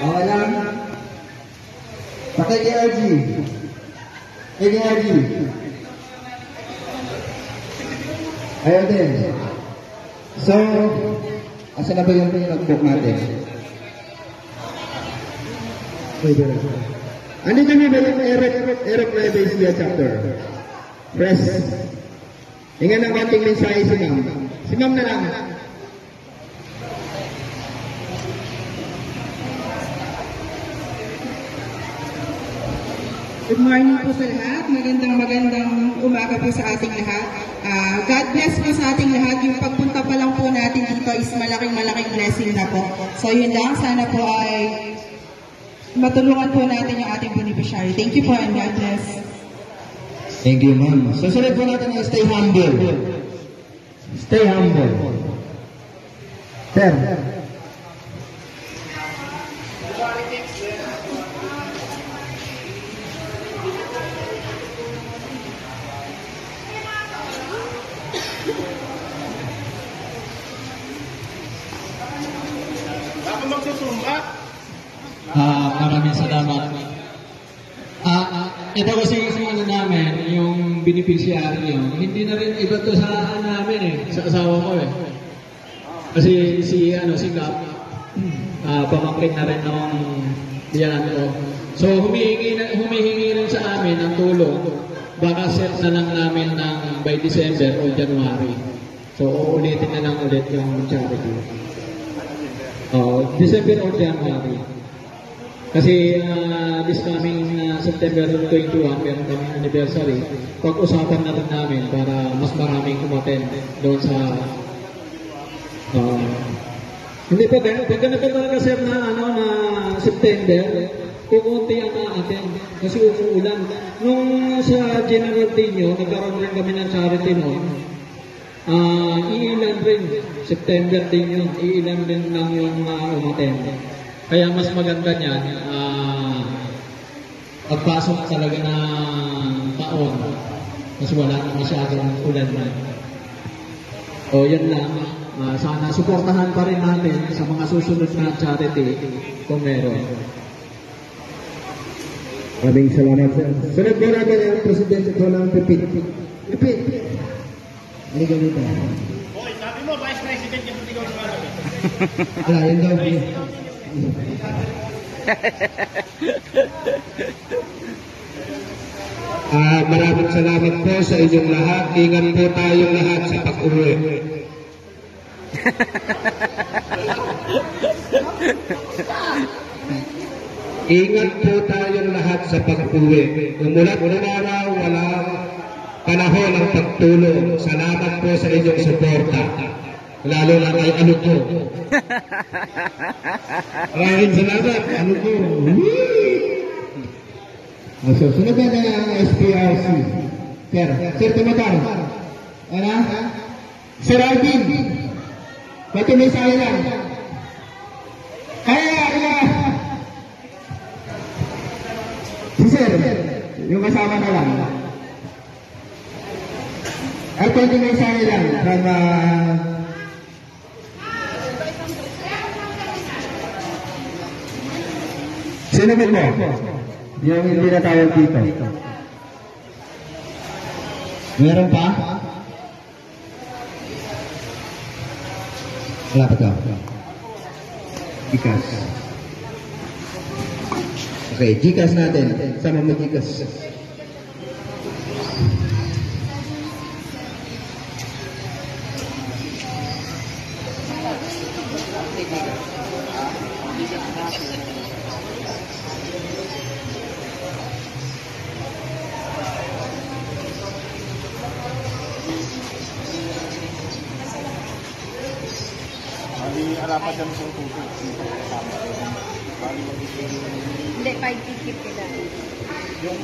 Okay lang. Paki-KRG. KRG. Ayaw din. So, asa na ba yung notebook natin? Ano kami ba yung Eric Levesia chapter? Press. Hingan ang ating mensahe si Ma'am. Si Ma'am na lang. Good morning po sa lahat. Magandang umaga po sa ating lahat. God bless po sa ating lahat. Yung pagpunta pa lang po natin dito is malaking blessing na po. So yun lang. Sana po ay matulungan po natin yung ating beneficiary. Thank you po and God bless. Thank you, ma'am. Susunod po natin ang stay humble. Stay humble. Sir. Maraming salamat. Ito kasi yung ano namin, yung beneficiary yun. Hindi na rin iba to sa namin eh, sa asawa ko eh. Kasi si Gap, pamangkin na rin ng diyan ko. So humihingi rin sa amin ng tulong. Baka set na lang namin ng by December o January. So uulitin na lang ulit yung charity. December or January. Kasi this coming September 21, meron kami anniversary. Pag-usapan na rin namin para mas maraming umattend doon sa... hindi pa din. Pagka na talaga sir na September, kukunti ang attend kasi umuulan. Nung sa General Dinyo, nagkaroon rin kami ng charity noon. Iilan rin. September din yun. Iilan rin lang yung umattend. Kaya mas maganda niyan, pagpasok talaga ng taon, mas wala na masyadong ulan na. O yan lang, sana suportahan pa rin natin sa mga susunod na charity kung meron. Maraming salamat, sir. Sunod po natin ang presidente ko ng Pipit. Pipit! Halika dito. Hoy, sabi mo, Vice President yung hindi ko naman. Wala, yun daw. Maraming salamat po sa inyong lahat. Ingat po tayong lahat sa pag-uwi. Ingat po tayong lahat sa pag-uwi. Umulat ng araw, walang panahon ng pagtulong. Salamat po sa inyong suporta. Lalo na kay ano ko. Maraming salamat. Ano ko. So, sunod na ang SPRC. Sir, tumatang. Ano? Sir Alvin. Pati may sayo lang. Kaya. Si Sir, yung kasama na lang. Ay, pati may sayo lang. From, sino mo? Yung hindi na tawag dito. Meron pa? Wala pa ito. Gcash. Okay, Gcash natin. Sama mo Gcash. Alapat dyan sa tubig. Hindi, 550 lang. Yung